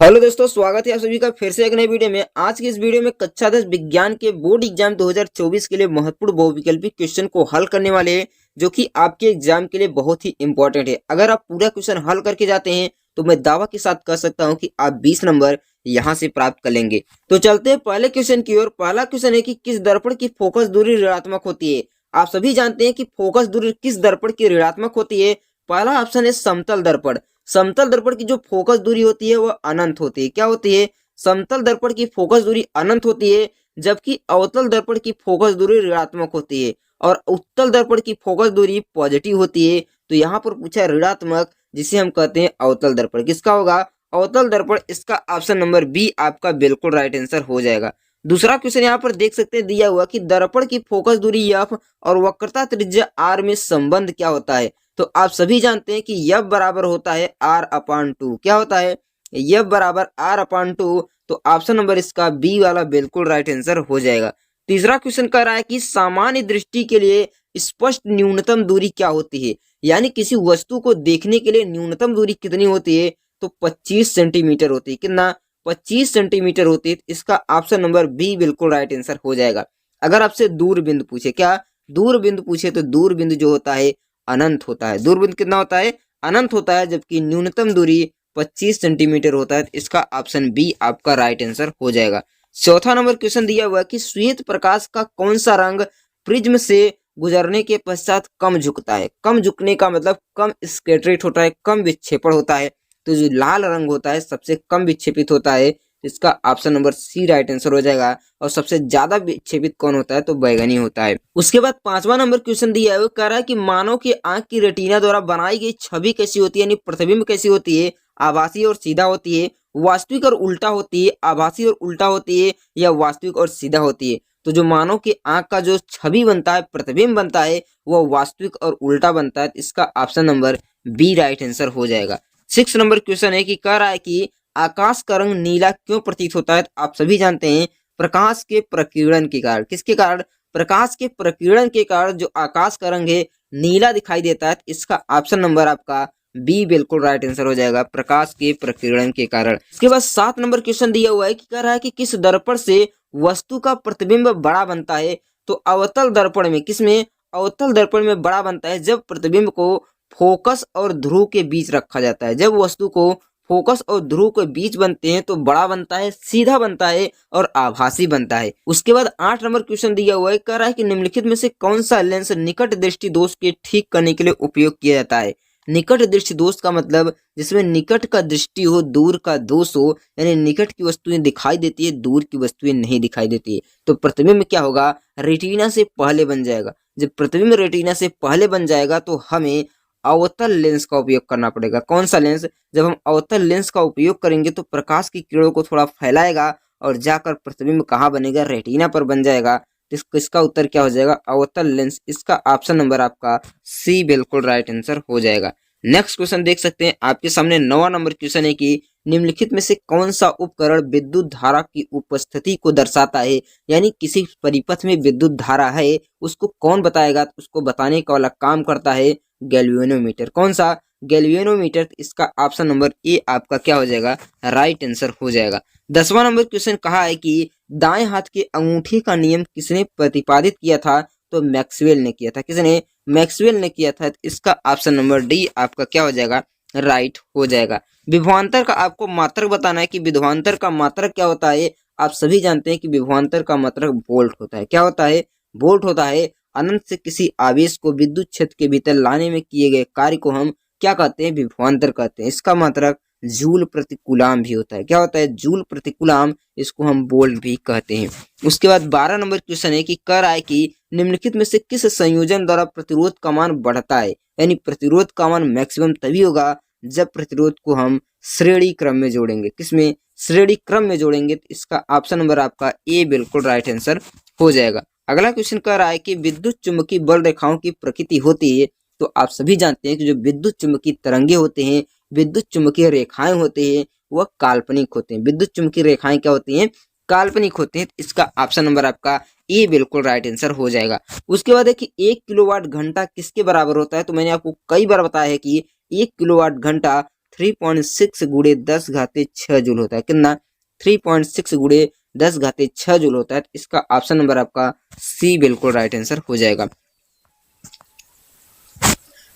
Hello दोस्तों, स्वागत है आप सभी का फिर से एक नई वीडियो में। आज की इस वीडियो में कक्षा 10 विज्ञान के बोर्ड एग्जाम 2024 के लिए महत्वपूर्ण बहुविकल्पी क्वेश्चन को हल करने वाले हैं, जो कि आपके एग्जाम के लिए बहुत ही इंपॉर्टेंट है। अगर आप पूरा क्वेश्चन हल करके जाते हैं तो मैं दावा के साथ कह सकता हूं कि आप 20 नंबर यहां से प्राप्त कर लेंगे। तो चलते हैं पहले क्वेश्चन की ओर। पहला क्वेश्चन है कि किस दर्पण की फोकस दूरी ऋणात्मक होती है। आप सभी जानते हैं कि फोकस दूरी किस दर्पण की ऋणात्मक होती है। पहला ऑप्शन है समतल दर्पण। समतल दर्पण की जो फोकस दूरी होती है वह अनंत होती है। क्या होती है? समतल दर्पण की फोकस दूरी अनंत होती है, जबकि अवतल दर्पण की फोकस दूरी ऋणात्मक होती है और उत्तल दर्पण की फोकस दूरी पॉजिटिव होती है। तो यहाँ पर पूछा ऋणात्मक, जिसे हम कहते हैं अवतल दर्पण। किसका होगा? अवतल दर्पण। इसका ऑप्शन नंबर बी आपका बिल्कुल राइट आंसर हो जाएगा। दूसरा क्वेश्चन यहाँ पर देख सकते हैं, दिया हुआ कि दर्पण की फोकस दूरी एफ और वक्रता त्रिज्या आर में संबंध क्या होता है। तो आप सभी जानते हैं कि यफ बराबर होता है r/2। क्या होता है? यफ बराबर r/2। तो ऑप्शन नंबर इसका बी वाला बिल्कुल राइट आंसर हो जाएगा। तीसरा क्वेश्चन कह रहा है कि सामान्य दृष्टि के लिए स्पष्ट न्यूनतम दूरी क्या होती है। यानी किसी वस्तु को देखने के लिए न्यूनतम दूरी कितनी होती है? तो 25 सेंटीमीटर होती है। कितना? 25 सेंटीमीटर होती है। इसका ऑप्शन नंबर बी बिल्कुल राइट आंसर हो जाएगा। अगर आपसे दूरबिंदु पूछे, क्या दूरबिंदु पूछे, तो दूरबिंदु जो होता है अनंत होता है। दूरबिंदु कितना होता है? अनंत होता है, जबकि न्यूनतम दूरी 25 सेंटीमीटर होता है। इसका ऑप्शन बी आपका राइट आंसर हो जाएगा। चौथा नंबर क्वेश्चन दिया हुआ है कि श्वेत प्रकाश का कौन सा रंग प्रिज्म से गुजरने के पश्चात कम झुकता है। कम झुकने का मतलब कम स्कैटरेट होता है, कम विक्षेपण होता है। तो जो लाल रंग होता है सबसे कम विक्षेपित होता है। इसका option number C right answer हो जाएगा। और सबसे ज्यादा विक्षेपित कौन होता है? तो बैगनी होता है। उसके बाद पांचवा नंबर क्वेश्चन दिया है, वो कह रहा है कि मानव के आंख की रेटिना द्वारा बनाई गई छवि कैसी होती है, यानी प्रतिबिंब कैसी होती है। आभासी और सीधा होती है, वास्तविक और उल्टा होती है, आभासी और उल्टा होती है, या वास्तविक और सीधा होती है। तो जो मानव के आंख का जो छवि बनता है, प्रतिबिंब बनता है, वह वास्तविक और उल्टा बनता है। इसका option number B right answer हो जाएगा। 6 नंबर क्वेश्चन है कि कह रहा है कि आकाश का रंग नीला क्यों प्रतीत होता है। आप सभी जानते हैं प्रकाश के प्रकीर्णन के कारण। किसके कारण? प्रकाश के प्रकीर्णन के कारण जो आकाश का रंग है नीला दिखाई देता है। इसका ऑप्शन नंबर आपका बी बिल्कुल राइट आंसर हो जाएगा, प्रकाश के प्रकीर्णन के कारण। इसके बाद 7 नंबर क्वेश्चन दिया हुआ है कि कह रहा है कि किस दर्पण से वस्तु का प्रतिबिंब बड़ा बनता है। तो अवतल दर्पण में। किसमें? अवतल दर्पण में बड़ा बनता है जब प्रतिबिंब को फोकस और ध्रुव के बीच रखा जाता है। जब वस्तु को फोकस और ध्रुव के बीच बनते हैं तो बड़ा बनता है, सीधा बनता है और आभासी बनता है। उसके बाद 8 नंबर क्वेश्चन दिया हुआ है, कह रहा है कि निम्नलिखित में से कौन सा लेंस निकट दृष्टि दोष के ठीक करने के लिए उपयोग किया जाता है। निकट दृष्टि दोष का मतलब जिसमें निकट का दृष्टि हो, दूर का दोष हो, यानी निकट की वस्तुएं दिखाई देती है, दूर की वस्तुएं नहीं दिखाई देती है। तो प्रतिबिंब क्या होगा? रेटिना से पहले बन जाएगा। जब प्रतिबिंब रेटिना से पहले बन जाएगा तो हमें अवतल लेंस का उपयोग करना पड़ेगा। कौन सा लेंस? जब हम अवतल लेंस का उपयोग करेंगे तो प्रकाश की किरणों को थोड़ा फैलाएगा और जाकर प्रतिबिंब कहाँ बनेगा? रेटिना पर बन जाएगा। इसका उत्तर क्या हो जाएगा? अवतल लेंस। इसका ऑप्शन नंबर आपका सी बिल्कुल राइट आंसर हो जाएगा। नेक्स्ट क्वेश्चन देख सकते हैं आपके सामने। 9वां नंबर क्वेश्चन है कि निम्नलिखित में से कौन सा उपकरण विद्युत धारा की उपस्थिति को दर्शाता है। यानी किसी परिपथ में विद्युत धारा है, उसको कौन बताएगा? उसको बताने का वाला काम करता है गैल्वेनोमीटर। कौन सा? गैल्वेनोमीटर। इसका ऑप्शन नंबर ए आपका क्या हो जाएगा? राइट आंसर हो जाएगा। 10वां नंबर क्वेश्चन कहा है कि दाएं हाथ के अंगूठे का नियम किसने प्रतिपादित किया था। तो मैक्सवेल ने किया था। किसने? मैक्सवेल ने किया था। इसका ऑप्शन नंबर डी आपका क्या हो जाएगा? राइट हो जाएगा। विभवांतर का आपको मात्रक बताना है कि विभवांतर का मात्रक क्या होता है। आप सभी जानते हैं कि विभवांतर का मात्रक वोल्ट होता है। क्या होता है? वोल्ट होता है। अनंत से किसी आवेश को विद्युत क्षेत्र के भीतर लाने में किए गए कार्य को हम क्या कहते हैं? विभवांतर कहते हैं। इसका मात्रक जूल प्रति कूलाम भी होता है। क्या होता है? जूल प्रति कूलाम। इसको हम वोल्ट भी कहते हैं। उसके बाद 12 नंबर क्वेश्चन है कि कह रहा है कि निम्नलिखित में से किस संयोजन द्वारा प्रतिरोध का मान बढ़ता है। यानी प्रतिरोध का मान मैक्सिमम तभी होगा जब प्रतिरोध को हम श्रेणी क्रम में जोड़ेंगे। किसमें? श्रेणी क्रम में जोड़ेंगे। तो इसका ऑप्शन नंबर आपका ए बिल्कुल राइट आंसर हो जाएगा। अगला क्वेश्चन कह रहा है कि विद्युत चुम्बकीय बल रेखाओं की प्रकृति होती है। तो आप सभी जानते हैं कि जो विद्युत चुम्बकीय तरंगे होते हैं, विद्युत चुम्बकीय रेखाएं होते हैं, वह काल्पनिक होते हैं। विद्युत चुम्बकीय रेखाएं क्या होती हैं? काल्पनिक होते हैं। इसका ऑप्शन नंबर आपका ए बिल्कुल राइट आंसर हो जाएगा। उसके बाद है कि 1 किलोवाट घंटा किसके बराबर होता है। तो मैंने आपको कई बार बताया है कि 1 किलोवाट घंटा 3.6 गुणे 10 घाते 6 जूल होता है। कितना? 3.6 गुणे 10 घाते 6 जूल होता है। इसका ऑप्शन नंबर आपका सी बिल्कुल राइट आंसर हो जाएगा।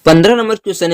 15 नंबर क्वेश्चन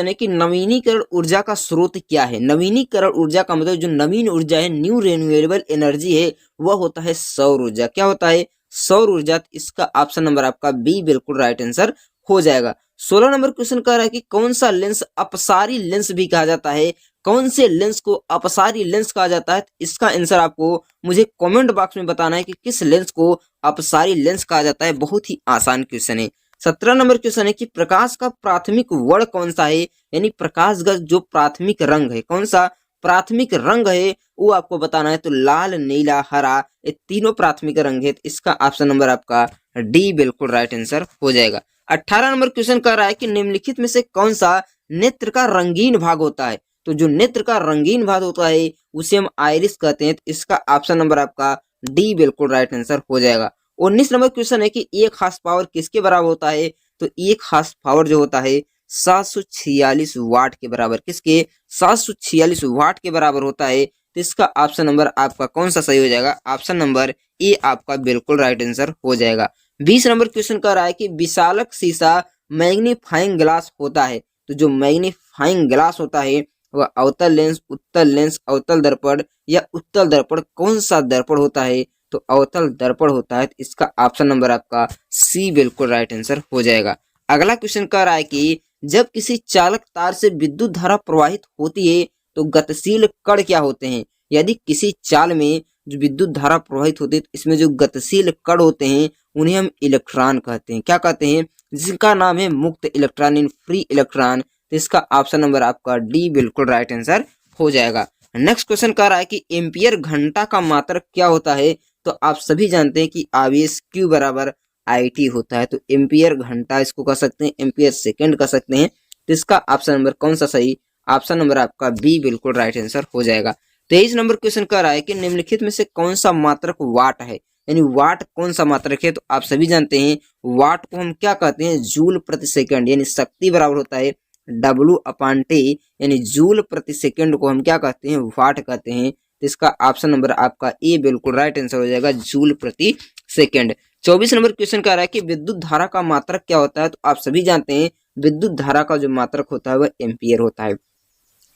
है कि नवीनीकरण ऊर्जा का स्रोत क्या है? नवीनीकरण ऊर्जा का मतलब जो नवीन ऊर्जा है, न्यू रिन्यूएबल एनर्जी है, वह होता है सौर ऊर्जा। क्या होता है? सौर ऊर्जा। इसका ऑप्शन नंबर आपका बी बिल्कुल राइट आंसर हो जाएगा। 16 नंबर क्वेश्चन कह रहा है कि कौन सा लेंस अपसारी लेंस भी कहा जाता है? कौन से लेंस को अपसारी लेंस कहा जाता है? इसका आंसर आपको मुझे कमेंट बॉक्स में बताना है कि किस लेंस को अपसारी लेंस कहा जाता है। बहुत ही आसान क्वेश्चन है। 17 नंबर क्वेश्चन है कि प्रकाश का प्राथमिक वर्ण कौन सा है? यानी प्रकाश का जो प्राथमिक रंग है, कौन सा प्राथमिक रंग है वो आपको बताना है। तो लाल, नीला, हरा, ये तीनों प्राथमिक रंग है। इसका ऑप्शन नंबर आपका डी बिल्कुल राइट आंसर हो जाएगा। 18 नंबर क्वेश्चन कह रहा है कि निम्नलिखित में से कौन सा नेत्र का रंगीन भाग होता है? तो जो नेत्र का रंगीन भाग होता है उसे हम आइरिस कहते हैं। तो इसका ऑप्शन नंबर आपका डी बिल्कुल राइट आंसर हो जाएगा। 19 नंबर क्वेश्चन है कि 1 हार्स पावर किसके बराबर होता है? तो 1 हार्स पावर जो होता है 746 वाट के बराबर। किसके? 746 वाट के बराबर होता है। तो इसका ऑप्शन नंबर आपका कौन सा सही हो जाएगा? ऑप्शन नंबर ए आपका बिल्कुल राइट आंसर हो जाएगा। 20 नंबर क्वेश्चन कह रहा है कि विशालक शीशा मैग्नीफाइंग ग्लास होता है। तो जो मैग्नीफाइंग ग्लास होता है वह अवतल लेंस, उत्तल लेंस, अवतल दर्पण या उत्तल दर्पण, कौन सा दर्पण होता है? तो अवतल दर्पण होता है। इसका ऑप्शन नंबर आपका सी बिल्कुल राइट आंसर हो जाएगा। अगला क्वेश्चन कह रहा है कि जब किसी चालक तार से विद्युत धारा प्रवाहित होती है तो गतिशील कण क्या होते हैं? यदि किसी चाल में जो विद्युत धारा प्रवाहित होती है, इसमें जो गतिशील कण होते हैं उन्हें हम इलेक्ट्रॉन कहते हैं। क्या कहते हैं? जिसका नाम है मुक्त इलेक्ट्रॉन इन फ्री इलेक्ट्रॉन। तो इसका ऑप्शन नंबर आपका डी बिल्कुल राइट आंसर हो जाएगा। नेक्स्ट क्वेश्चन कह रहा है कि एम्पियर घंटा का मात्रक क्या होता है? तो आप सभी जानते हैं कि आवेश Q बराबर IT होता है। तो एम्पियर घंटा इसको कह सकते हैं, एम्पियर सेकंड कह सकते हैं। तो इसका ऑप्शन नंबर कौन सा सही? ऑप्शन नंबर आपका बी बिल्कुल राइट आंसर हो जाएगा। 23 नंबर क्वेश्चन कह रहा है कि निम्नलिखित में से कौन सा मात्रक वाट है? यानी वाट कौन सा मात्रक है? तो आप सभी जानते हैं वाट को हम क्या कहते हैं? जूल प्रति सेकंड। यानी शक्ति बराबर होता है W/T, यानी जूल प्रति सेकंड को हम क्या कहते हैं? वाट कहते हैं। तो इसका ऑप्शन नंबर आपका ए बिल्कुल राइट आंसर हो जाएगा, जूल प्रति सेकंड। 24 नंबर क्वेश्चन कह रहा है कि विद्युत धारा का मात्रक क्या होता है? तो आप सभी जानते हैं विद्युत धारा का जो मात्रक होता है वह एम्पियर होता है।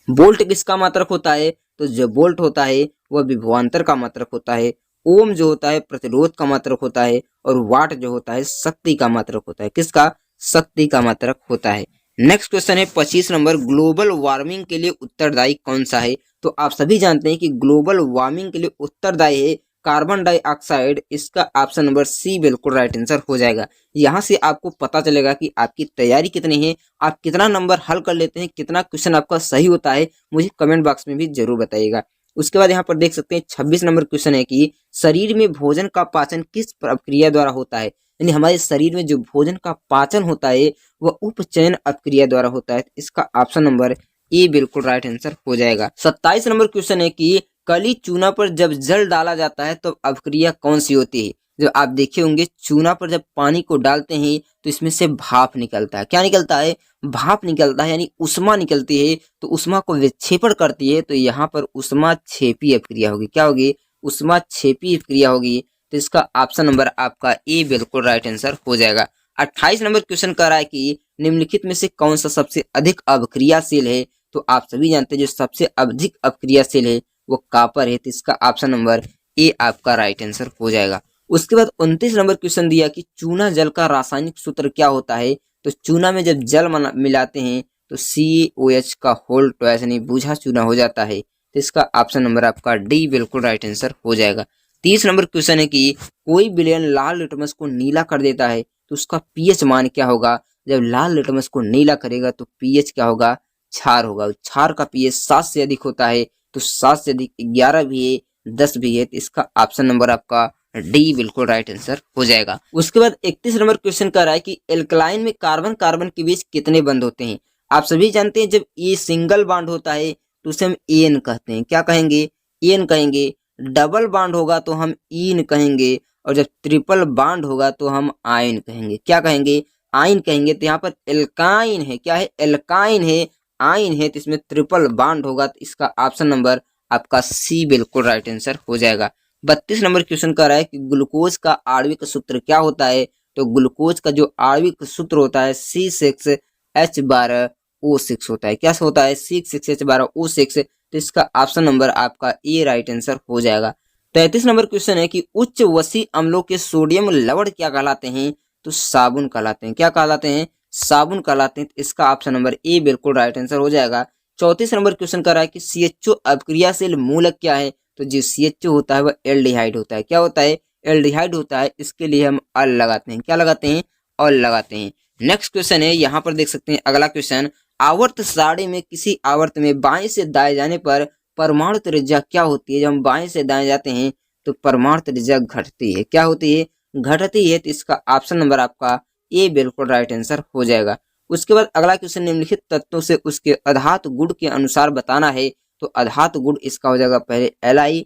वोल्ट किसका मात्रक होता है? तो जो वोल्ट होता है वह विभवांतर का मात्रक होता है। ओम जो होता है प्रतिरोध का मात्रक होता है। और वाट जो होता है शक्ति का मात्रक होता है। किसका? शक्ति का मात्रक होता है। नेक्स्ट क्वेश्चन है 25 नंबर, ग्लोबल वार्मिंग के लिए उत्तरदायी कौन सा है? तो आप सभी जानते हैं कि ग्लोबल वार्मिंग के लिए उत्तरदायी है कार्बन डाइऑक्साइड। इसका ऑप्शन नंबर सी बिल्कुल राइट आंसर हो जाएगा। यहाँ से आपको पता चलेगा कि आपकी तैयारी कितनी है, आप कितना नंबर हल कर लेते हैं, कितना क्वेश्चन आपका सही होता है, मुझे कमेंट बॉक्स में भी जरूर बताइएगा। उसके बाद यहाँ पर देख सकते हैं 26 नंबर क्वेश्चन है कि शरीर में भोजन का पाचन किस प्रक्रिया द्वारा होता है? यानी हमारे शरीर में जो भोजन का पाचन होता है वह उपचयन प्रक्रिया द्वारा होता है। इसका ऑप्शन नंबर ए बिल्कुल राइट आंसर हो जाएगा। 27 नंबर क्वेश्चन है कि कली चूना पर जब जल डाला जाता है तो अपक्रिया कौन सी होती है? जो आप देखे होंगे चूना पर जब पानी को डालते हैं तो इसमें से भाप निकलता है। क्या निकलता है? भाप निकलता है, यानी उष्मा निकलती है। तो उष्मा को विक्षेपण करती है। तो यहाँ पर उष्मा क्षेपी अपक्रिया होगी। क्या होगी? उष्मा क्षेपी अपक्रिया होगी। तो इसका ऑप्शन नंबर आपका ए बिल्कुल राइट आंसर हो जाएगा। 28 नंबर क्वेश्चन कह रहा है कि निम्नलिखित में से कौन सा सबसे अधिक अवक्रियाशील है? तो आप सभी जानते हैं जो सबसे अधिक अवक्रियाशील है वो कॉपर है। तो इसका ऑप्शन नंबर ए आपका राइट आंसर हो जाएगा। उसके बाद 29 नंबर क्वेश्चन दिया कि चूना जल का रासायनिक सूत्र क्या होता है? तो चूना में जब जल मिलाते हैं तो COH का होल ट्वाइस यानी बूझा चूना हो जाता है। तो इसका ऑप्शन नंबर आपका डी बिल्कुल राइट आंसर हो जाएगा। 30 नंबर क्वेश्चन है कि कोई विलयन लाल लिटमस को नीला कर देता है तो उसका pH मान क्या होगा? जब लाल लिटमस को नीला करेगा तो pH क्या होगा? क्षार होगा। क्षार का pH 7 से अधिक होता है। तो 7 से अधिक 11 भी है, 10 भी है। तो इसका ऑप्शन नंबर आपका डी बिल्कुल राइट आंसर हो जाएगा। उसके बाद 31 नंबर क्वेश्चन कह रहा है कि एल्कलाइन में कार्बन कार्बन के बीच कितने बंध होते हैं? आप सभी जानते हैं जब ये सिंगल बॉन्ड होता है तो उसे हम एन कहते हैं। क्या कहेंगे? एन कहेंगे। डबल बॉन्ड होगा तो हम इन कहेंगे। और जब ट्रिपल बॉन्ड होगा तो हम आयन कहेंगे। क्या कहेंगे? आयन कहेंगे। तो यहाँ पर एल्काइन है। क्या है? एल्काइन है। आयन है तो इसमें ट्रिपल बॉन्ड होगा, तो इसका ऑप्शन नंबर आपका सी बिल्कुल राइट आंसर हो जाएगा। 32 नंबर क्वेश्चन कर रहा है कि ग्लूकोज का आणविक सूत्र क्या होता है, तो ग्लूकोज का जो आणविक सूत्र होता है C6H12O6 होता है। क्या होता है? C6H12O6, तो इसका ऑप्शन नंबर आपका ए राइट आंसर हो जाएगा। 33 नंबर क्वेश्चन है कि उच्च वसी अम्लों के सोडियम लवण क्या कहलाते हैं, तो साबुन कहलाते हैं। क्या कहलाते हैं? साबुन कहलाते हैं। इसका ऑप्शन नंबर ए बिल्कुल राइट आंसर हो जाएगा। 34 नंबर क्वेश्चन कर रहा है कि CHO अपक्रियाशील मूलक क्या है, तो जो CHO होता है वह एल्डिहाइड होता है। क्या होता है? एल्डिहाइड होता है। इसके लिए हम अल लगाते हैं। क्या लगाते हैं? अल लगाते हैं। नेक्स्ट क्वेश्चन है, यहाँ पर देख सकते हैं अगला क्वेश्चन, आवर्त सारणी में किसी आवर्त में बाएं से दाएं जाने पर परमाणु त्रिज्या क्या होती है? जब हम बाएं से दाएं जाते हैं तो परमाणु त्रिज्या घटती है। क्या होती है? घटती है। तो इसका ऑप्शन नंबर आपका ए बिल्कुल राइट आंसर हो जाएगा। उसके बाद अगला क्वेश्चन, निम्नलिखित तत्वों से उसके अधातु गुण के अनुसार बताना है, तो अधातु गुण इसका हो जाएगा पहले Li,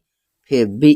फिर Be,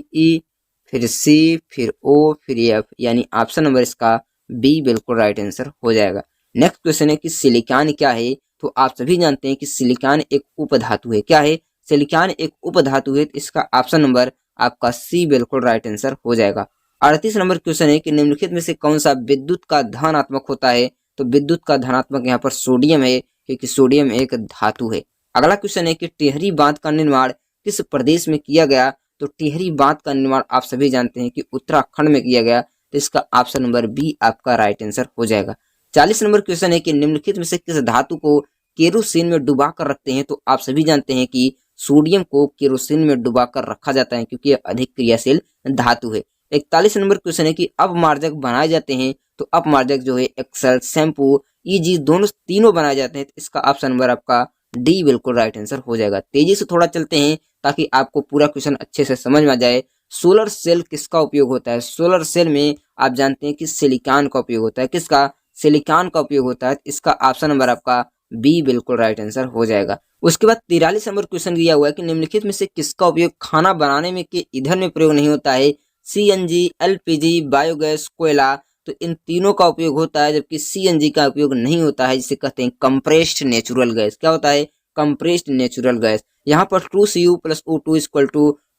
फिर C, फिर O, फिर F, यानी ऑप्शन नंबर इसका बी बिल्कुल राइट आंसर हो जाएगा। नेक्स्ट क्वेश्चन है कि सिलिकॉन क्या है, तो आप सभी जानते हैं कि सिलिकॉन एक उपधातु है। क्या है? सिलिकॉन एक उपधातु है। इसका ऑप्शन नंबर आपका सी बिल्कुल राइट आंसर हो जाएगा। 38 नंबर क्वेश्चन है कि निम्नलिखित में से कौन सा विद्युत का धनात्मक होता है, तो विद्युत का धनात्मक यहाँ पर सोडियम है, क्योंकि सोडियम एक धातु है। अगला क्वेश्चन है कि टिहरी बांध का निर्माण किस प्रदेश में किया गया, तो टिहरी बांध का निर्माण आप सभी जानते हैं कि उत्तराखंड में किया गया, तो इसका ऑप्शन नंबर बी आपका राइट आंसर हो जाएगा। 40 नंबर क्वेश्चन है कि निम्नलिखित में से किस धातु को केरोसिन में डुबा कर रखते हैं, तो आप सभी जानते हैं कि सोडियम को केरोसिन में डुबा कर रखा जाता है, क्योंकि यह अधिक क्रियाशील धातु है। 41 नंबर क्वेश्चन है कि अपमार्जक बनाए जाते हैं, तो अपमार्जक जो है एक्सेल, शैम्पू, ईजी दोनों तीनों बनाए जाते हैं। तो इसका ऑप्शन नंबर आपका डी बिल्कुल राइट आंसर हो जाएगा। तेजी से थोड़ा चलते हैं ताकि आपको पूरा क्वेश्चन अच्छे से समझ में आ जाए। सोलर सेल किसका उपयोग होता है? सोलर सेल में आप जानते हैं कि सिलिकॉन का उपयोग होता है। किसका? सिलिकॉन का उपयोग होता है। इसका ऑप्शन नंबर आपका बी बिल्कुल राइट आंसर हो जाएगा। उसके बाद 43 नंबर क्वेश्चन दिया हुआ है कि निम्नलिखित में से किसका उपयोग खाना बनाने में के ईंधन में प्रयोग नहीं होता है? CNG, LPG, बायोगैस, कोयला, तो इन तीनों का उपयोग होता है, जबकि CNG का उपयोग नहीं होता है, जिसे कहते हैं कंप्रेस्ड नेचुरल गैस। क्या होता है? Compressed natural gas. यहाँ पर 2Cu + O2 =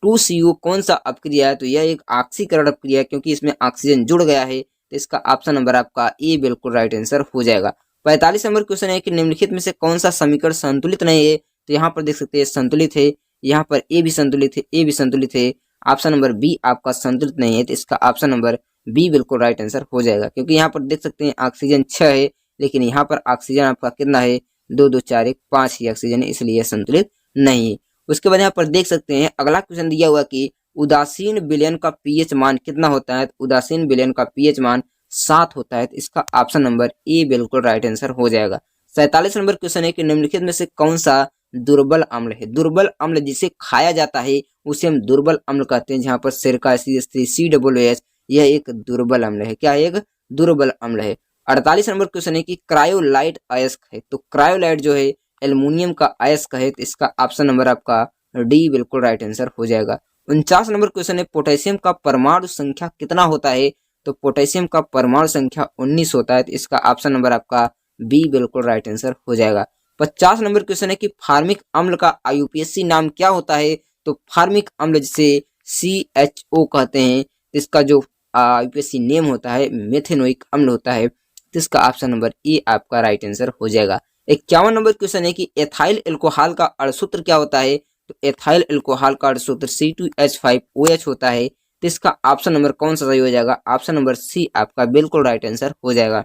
2Cu कौन सा अपक्रिया है, तो यह एक ऑक्सीकरण अपक्रिया है, क्योंकि इसमें ऑक्सीजन जुड़ गया है। तो इसका ऑप्शन नंबर आपका ए बिल्कुल राइट आंसर हो जाएगा। 45 नंबर क्वेश्चन है कि निम्नलिखित में से कौन सा समीकरण संतुलित नहीं है, तो यहाँ पर देख सकते हैं संतुलित है, यहाँ पर ए भी संतुलित है, ए भी संतुलित है। ऑप्शन नंबर बी आपका संतुलित नहीं है, तो इसका ऑप्शन नंबर बी बिल्कुल राइट आंसर हो जाएगा। क्योंकि यहाँ पर देख सकते हैं ऑक्सीजन 6 है, लेकिन यहाँ पर ऑक्सीजन आपका कितना है? 2 2 4 1 5 ही ऑक्सीजन है, इसलिए संतुलित नहीं है। उसके बाद यहाँ पर देख सकते हैं अगला क्वेश्चन दिया हुआ कि उदासीन विलयन का पीएच मान कितना होता है, तो उदासीन विलयन का पीएच मान 7 होता है। तो इसका ऑप्शन नंबर ए बिल्कुल राइट आंसर हो जाएगा। 47 नंबर क्वेश्चन है कि निम्नलिखित में से कौन सा दुर्बल अम्ल है? दुर्बल अम्ल जिसे खाया जाता है उसे हम दुर्बल अम्ल कहते हैं। जहाँ पर सिरका CH3COOH यह एक दुर्बल अम्ल है। क्या है? एक दुर्बल अम्ल है। 48 नंबर क्वेश्चन है कि क्रायोलाइट अयस्क है, तो क्रायोलाइट जो है एल्युमिनियम का अयस्क है। तो इसका ऑप्शन नंबर आपका डी बिल्कुल राइट आंसर हो जाएगा। 49 नंबर क्वेश्चन है पोटेशियम का परमाणु संख्या कितना होता है, तो पोटेशियम का परमाणु संख्या 19 होता है। तो इसका ऑप्शन नंबर आपका बी बिल्कुल राइट आंसर हो जाएगा। 50 नंबर क्वेश्चन है कि फार्मिक अम्ल का IUPAC नाम क्या होता है, तो फार्मिक अम्ल जिसे CHO कहते हैं, इसका जो IUPAC नेम होता है मेथेनोइक अम्ल होता है। तो इसका ऑप्शन नंबर ए आपका राइट आंसर हो जाएगा। 51 नंबर क्वेश्चन है कि एथाइल अल्कोहल का अणुसूत्र क्या होता है, तो एथाइल अल्कोहल का अणुसूत्र C2H5OH होता है। तो इसका ऑप्शन नंबर कौन सा सही हो जाएगा? ऑप्शन नंबर सी आपका बिल्कुल राइट आंसर हो जाएगा।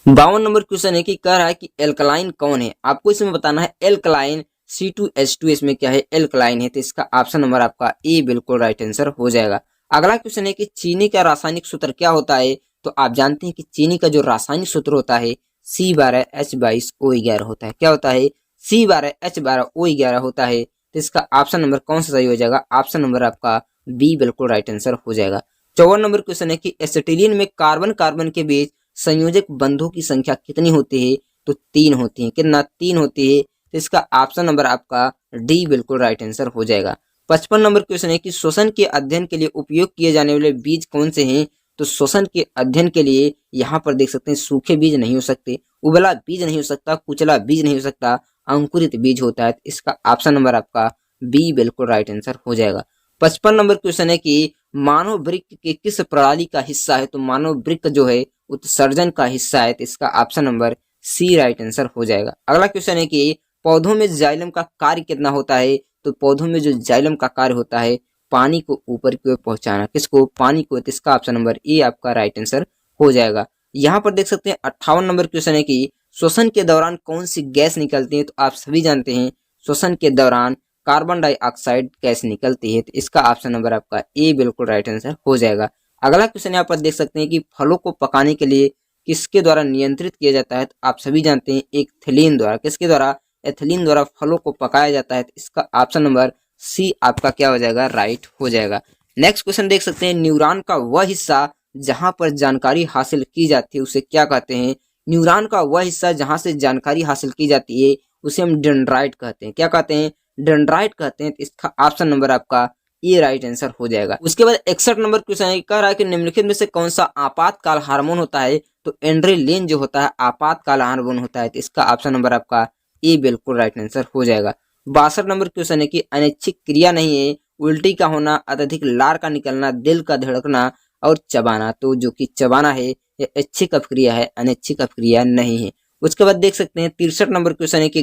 52 नंबर क्वेश्चन है कि कह रहा है कि एल्कलाइन कौन है, आपको इसमें बताना है। एल्कलाइन C2H2 इसमें क्या है? एल्कलाइन है। तो इसका ऑप्शन नंबर आपका ए बिल्कुल राइट आंसर हो जाएगा। अगला क्वेश्चन है कि चीनी का रासायनिक सूत्र क्या होता है, तो आप जानते हैं कि चीनी का जो रासायनिक सूत्र होता है C12H22O11 होता है। क्या होता है? C12H12O11 होता है। तो इसका ऑप्शन नंबर कौन सा सही हो जाएगा? ऑप्शन नंबर आपका बी बिल्कुल राइट आंसर हो जाएगा। 54 नंबर क्वेश्चन है कि एसिटिलीन में कार्बन कार्बन के बीच संयोजक बंधों की संख्या कितनी होती है, तो 3 होती है। कितना? 3 होती है। तो इसका ऑप्शन नंबर आपका डी बिल्कुल राइट आंसर हो जाएगा। 55 नंबर क्वेश्चन है कि श्वसन के अध्ययन के लिए उपयोग किए जाने वाले बीज कौन से हैं, तो श्वसन के अध्ययन के लिए यहाँ पर देख सकते हैं सूखे बीज नहीं हो सकते, उबला बीज नहीं हो सकता, कुचला बीज नहीं हो सकता, अंकुरित बीज होता है। इसका ऑप्शन नंबर आपका बी बिल्कुल राइट आंसर हो जाएगा। 55 नंबर क्वेश्चन है कि मानव वृक्क के किस प्रणाली का हिस्सा है? तो मानव वृक्क जो है उत्सर्जन का हिस्सा है, तो इसका option number C right answer हो जाएगा। अगला क्वेश्चन है कि पौधों में जाइलम का कार्य कितना होता है? तो पौधों में जो जाइलम का कार्य होता है पानी को ऊपर की ओर पहुंचाना। किसको? पानी को। तो इसका ऑप्शन नंबर ए आपका राइट आंसर हो जाएगा। यहाँ पर देख सकते हैं 58 नंबर क्वेश्चन है कि श्वसन के दौरान कौन सी गैस निकलती है? तो आप सभी जानते हैं श्वसन के दौरान कार्बन डाइऑक्साइड गैस निकलती है, तो इसका ऑप्शन नंबर आपका ए बिल्कुल राइट आंसर हो जाएगा। अगला क्वेश्चन यहाँ पर देख सकते हैं कि फलों को पकाने के लिए किसके द्वारा नियंत्रित किया जाता है? तो आप सभी जानते हैं एथिलीन द्वारा। किसके द्वारा? एथिलीन द्वारा फलों को पकाया जाता है, तो इसका ऑप्शन नंबर सी आपका क्या हो जाएगा? राइट हो जाएगा। नेक्स्ट क्वेश्चन देख सकते हैं न्यूरॉन का वह हिस्सा जहां पर जानकारी हासिल की जाती है उसे क्या कहते हैं? न्यूरॉन का वह हिस्सा जहां से जानकारी हासिल की जाती है उसे हम डेंड्राइट कहते हैं। क्या कहते हैं? डेंड्राइट कहते हैं। तो इसका ऑप्शन नंबर आपका ए राइट आंसर हो जाएगा। उसके बाद 61 नंबर क्वेश्चन है, कह रहा है कि निम्नलिखित में से कौन सा आपातकाल हार्मोन होता है? तो एंड्रेलिन जो होता है आपातकाल हार्मोन होता है, तो इसका ऑप्शन नंबर आपका ए बिल्कुल राइट आंसर हो जाएगा। 62 नंबर क्वेश्चन है कि अनैच्छिक क्रिया नहीं है, उल्टी का होना, अत्यधिक लार का निकलना, दिल का धड़कना और चबाना। तो जो कि चबाना है ये ऐच्छिक अपक्रिया है, अनैच्छिक अपक्रिया नहीं है। उसके बाद देख सकते हैं 63 नंबर क्वेश्चन है कि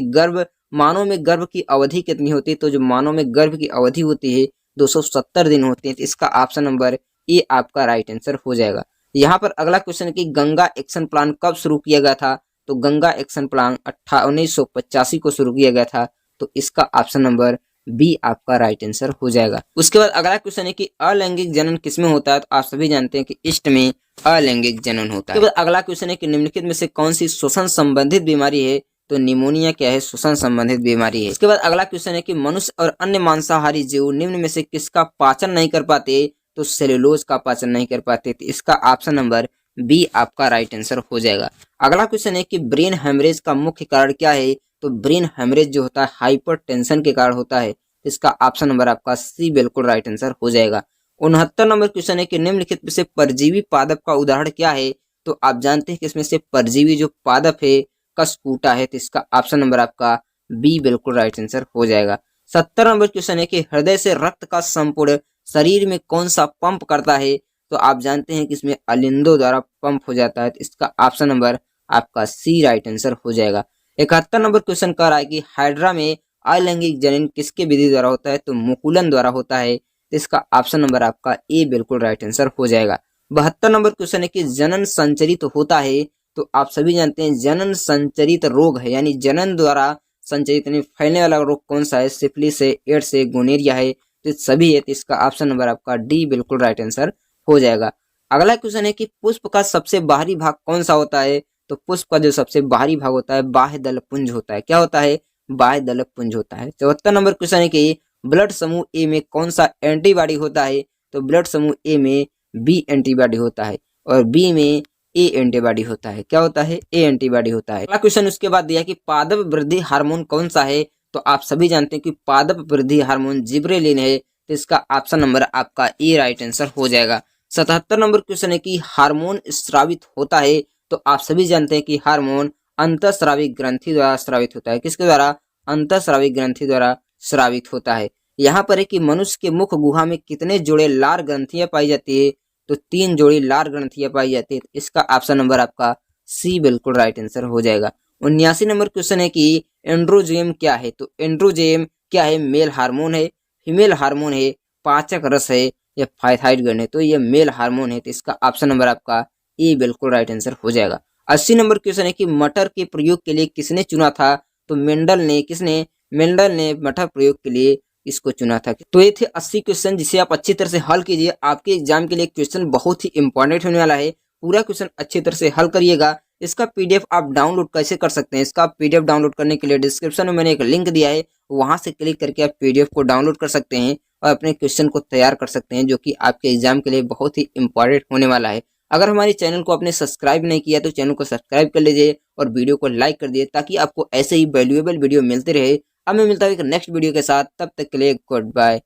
मानव में गर्भ की अवधि कितनी होती है? तो जो मानव में गर्भ की अवधि होती है 270 दिन होती है, तो इसका ऑप्शन नंबर ए आपका राइट आंसर हो जाएगा। यहाँ पर अगला क्वेश्चन है कि गंगा एक्शन प्लान कब शुरू किया गया था? तो गंगा एक्शन प्लान 1985 को शुरू किया गया था, तो इसका ऑप्शन नंबर बी आपका राइट आंसर हो जाएगा। उसके बाद अगला क्वेश्चन है कि अलैंगिक जनन किसमें होता है? तो आप सभी जानते हैं कि ईस्ट में अलैंगिक जनन होता है। उसके बाद अगला क्वेश्चन है कि निम्नलिखित में से कौन सी श्वसन संबंधित बीमारी है? तो निमोनिया क्या है? श्वसन संबंधित बीमारी है। इसके बाद अगला क्वेश्चन है कि मनुष्य और अन्य मांसाहारी जीव निम्न में से किसका पाचन नहीं कर पाते? तो सेलुलोज का पाचन नहीं कर पाते, तो इसका ऑप्शन नंबर बी आपका राइट आंसर हो जाएगा। अगला क्वेश्चन है कि ब्रेन हेमरेज का मुख्य कारण क्या है? तो ब्रेन हेमरेज जो होता है हाइपरटेंशन के कारण होता है, इसका ऑप्शन नंबर आपका सी बिल्कुल राइट आंसर हो जाएगा। 69 नंबर क्वेश्चन है कि निम्नलिखित में से परजीवी पादप का उदाहरण क्या है? तो आप जानते हैं कि इसमें से परजीवी जो पादप है कशकूटा है, तो इसका ऑप्शन नंबर आपका बी बिल्कुल राइट आंसर हो जाएगा। 70 नंबर क्वेश्चन है कि हृदय से रक्त का संपूर्ण शरीर में कौन सा पंप करता है? तो आप जानते हैं कि इसमें अलिंदो द्वारा पंप हो जाता है, तो इसका ऑप्शन नंबर आपका सी राइट आंसर हो जाएगा। 71 नंबर क्वेश्चन कह रहा है कि हाइड्रा में अलैंगिक जनन किसके विधि द्वारा होता है? तो मुकुलन द्वारा होता है, तो इसका ऑप्शन नंबर आपका ए बिल्कुल राइट आंसर हो जाएगा। 72 नंबर क्वेश्चन है कि जनन संचरित होता है? तो आप सभी जानते हैं जनन संचरित रोग है, यानी जनन द्वारा संचरित यानी फैलने वाला रोग कौन सा है? सिफिलिस है, एड्स है, गोनेरिया है, तो सभी है, तो इसका ऑप्शन नंबर आपका डी बिल्कुल राइट आंसर हो जाएगा। अगला क्वेश्चन है कि पुष्प का सबसे बाहरी भाग कौन सा होता है? तो पुष्प का जो सबसे बाहरी भाग होता है बाह्य दल पुंज होता है। क्या होता है? बाह्य दल पुंज होता है। 74 नंबर क्वेश्चन है कि ब्लड समूह ए में कौन सा एंटीबॉडी होता है? तो ब्लड समूह ए में बी एंटीबॉडी होता है और बी में ए एंटीबॉडी होता है। क्या होता है? ए एंटीबॉडी होता है। अगला क्वेश्चन उसके बाद दिया कि पादप वृद्धि हार्मोन कौन सा है? तो आप सभी जानते हैं कि पादप वृद्धि हार्मोन जिब्रेलिन है, तो इसका ऑप्शन नंबर आपका ए राइट आंसर हो जाएगा। 77 नंबर क्वेश्चन है कि हार्मोन स्रावित होता है? तो आप सभी जानते हैं कि हार्मोन अंतःस्रावी ग्रंथि द्वारा स्रावित होता है। किसके द्वारा? अंतःस्रावी ग्रंथि द्वारा स्रावित होता है। यहाँ पर है कि मनुष्य के मुख गुहा में कितने जोड़े लार ग्रंथियां पाई जाती है? तो 3 जोड़ी लार ग्रंथियां पाई जाती है, इसका ऑप्शन नंबर आपका सी बिल्कुल राइट आंसर हो जाएगा। 79 नंबर क्वेश्चन है कि एंड्रोजेम क्या है? तो एंड्रोजेम क्या है? मेल हार्मोन है, फीमेल हार्मोन है, पाचक रस है या थायराइड ग्रंथि है? तो ये मेल हार्मोन है, तो इसका ऑप्शन नंबर आपका ए बिल्कुल राइट आंसर हो जाएगा। 80 नंबर क्वेश्चन है कि मटर के प्रयोग के लिए किसने चुना था? तो मेंडल ने मटर प्रयोग के लिए इसको चुना था। तो ये थे 80 क्वेश्चन जिसे आप अच्छी तरह से हल कीजिए। आपके एग्जाम के लिए क्वेश्चन बहुत ही इंपॉर्टेंट होने वाला है, पूरा क्वेश्चन अच्छी तरह से हल करिएगा। इसका पीडीएफ आप डाउनलोड कैसे कर सकते हैं? इसका पीडीएफ डाउनलोड करने के लिए डिस्क्रिप्शन में मैंने एक लिंक दिया है, वहां से क्लिक करके आप पीडीएफ को डाउनलोड कर सकते हैं और अपने क्वेश्चन को तैयार कर सकते हैं, जो कि आपके एग्जाम के लिए बहुत ही इंपॉर्टेंट होने वाला है। अगर हमारे चैनल को आपने सब्सक्राइब नहीं किया तो चैनल को सब्सक्राइब कर लीजिए और वीडियो को लाइक कर दिए, ताकि आपको ऐसे ही वैल्यूएबल वीडियो मिलते रहे। अब मैं मिलता हूँ एक नेक्स्ट वीडियो के साथ, तब तक के लिए गुड बाय।